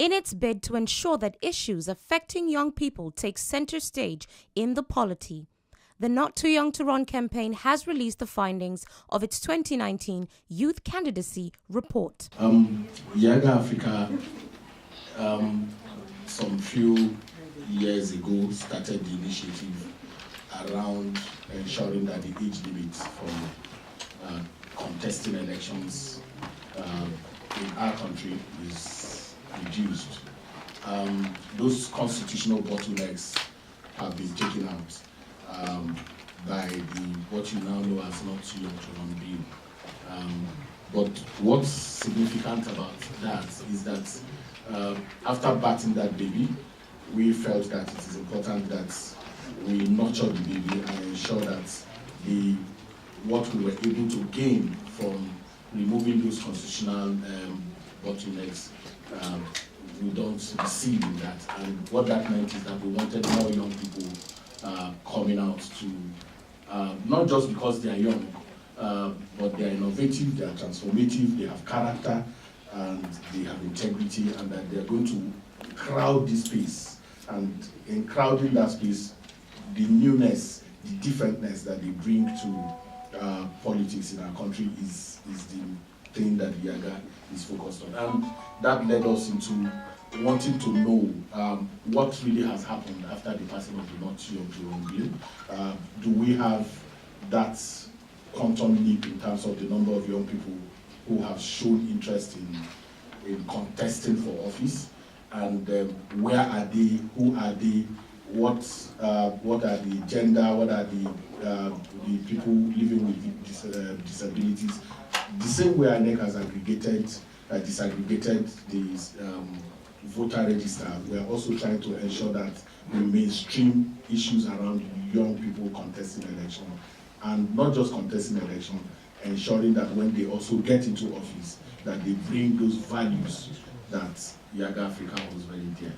in its bid to ensure that issues affecting young people take center stage in the polity. The Not Too Young to Run campaign has released the findings of its 2019 Youth Candidacy report. YIAGA Africa, some few years ago, started the initiative around ensuring that the age limit for contesting elections in our country is reduced. Those constitutional bottlenecks have been taken out by what you now know as Not Too Young to Run bill. But what's significant about that is that after batting that baby, we felt that it is important that we nurture the baby and ensure that what we were able to gain from removing those constitutional bottlenecks, we don't receive in that. And what that meant is that we wanted more young people coming out to, not just because they are young, but they are innovative, they are transformative, they have character, and they have integrity, and that they are going to crowd this space. And in crowding that space, the newness, the differentness that they bring to politics in our country is the thing that YIAGA is focused on. And that led us into wanting to know what really has happened after the passing of the Not Too Young to Run bill. Do we have that quantum leap in terms of the number of young people who have shown interest in contesting for office? And where are they? Who are they? What are the gender? What are the people living with disabilities? The same way INEC has disaggregated the voter register, we are also trying to ensure that we mainstream issues around young people contesting election, and not just contesting election, ensuring that when they also get into office, that they bring those values that YIAGA Africa was very dear.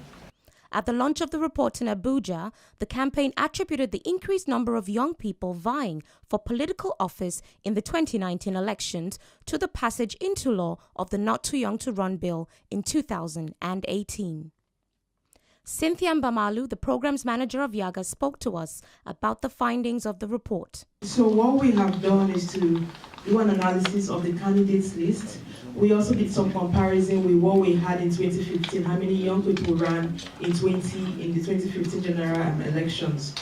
At the launch of the report in Abuja, the campaign attributed the increased number of young people vying for political office in the 2019 elections to the passage into law of the Not Too Young to Run bill in 2018. Cynthia Mbamalu, the programs manager of YIAGA, spoke to us about the findings of the report. So what we have done is to do an analysis of the candidates list. We also did some comparison with what we had in 2015, how many young people ran in the 2015 general elections.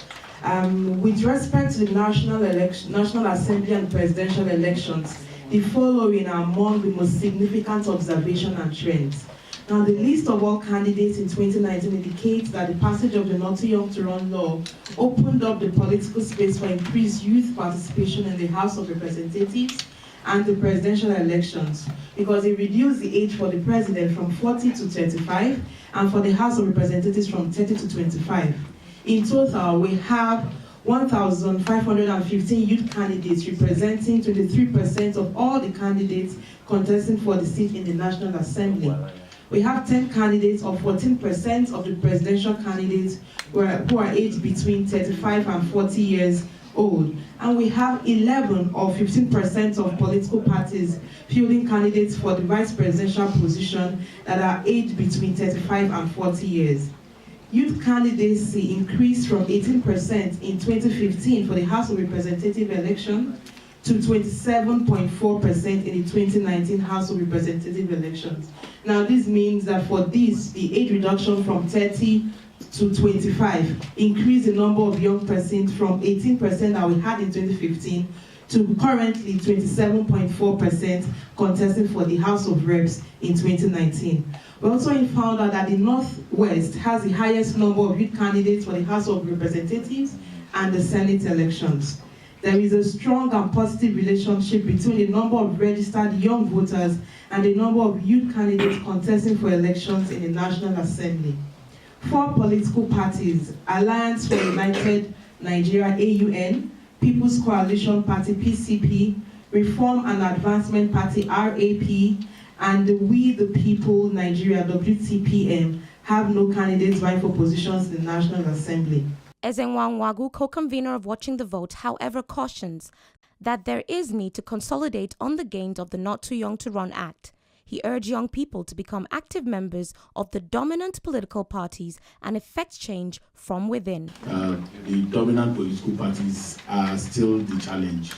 With respect to the National Assembly and presidential elections, the following are among the most significant observations and trends. Now, the list of all candidates in 2019 indicates that the passage of the Not Too Young to Run law opened up the political space for increased youth participation in the House of Representatives and the presidential elections, because it reduced the age for the president from 40 to 35 and for the House of Representatives from 30 to 25. In total, we have 1,515 youth candidates representing 23% of all the candidates contesting for the seat in the National Assembly. We have 10 candidates, or 14% of the presidential candidates who are aged between 35 and 40 years old. And we have 11 or 15% of political parties fielding candidates for the vice presidential position that are aged between 35 and 40 years. Youth candidacy increased from 18% in 2015 for the House of Representatives election to 27.4% in the 2019 House of Representatives elections. Now, this means that for this, the age reduction from 30 to 25 increased the number of young persons from 18% that we had in 2015 to currently 27.4% contesting for the House of Reps in 2019. We also found out that the Northwest has the highest number of youth candidates for the House of Representatives and the Senate elections. There is a strong and positive relationship between the number of registered young voters and the number of youth candidates contesting for elections in the National Assembly. 4 political parties, Alliance for United Nigeria AUN, People's Coalition Party PCP, Reform and Advancement Party RAP, and the We the People Nigeria WTPM have no candidates vying for positions in the National Assembly. Ezenwa Nwagu, co-convener of Watching the Vote, however, cautions that there is need to consolidate on the gains of the Not Too Young to Run Act. He urged young people to become active members of the dominant political parties and effect change from within. The dominant political parties are still the challenge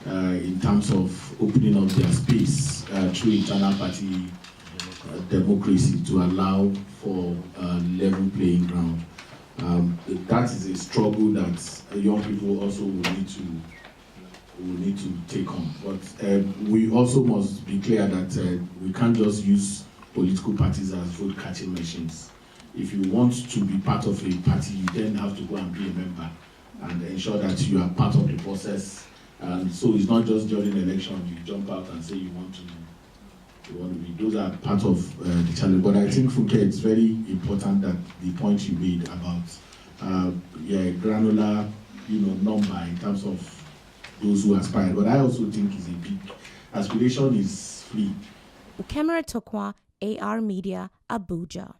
in terms of opening up their space through internal party democracy to allow for level playing ground. That is a struggle that young people also will need to take on. But we also must be clear that we can't just use political parties as vote catching machines. If you want to be part of a party, you then have to go and be a member and ensure that you are part of the process. And so it's not just during the election you jump out and say you want to be. Those are part of the challenge. But I think, Funke, it's very important that the point you made about granular, number in terms of those who aspire. But I also think is a big aspiration is free. Ukemere Tokwa, AR Media, Abuja.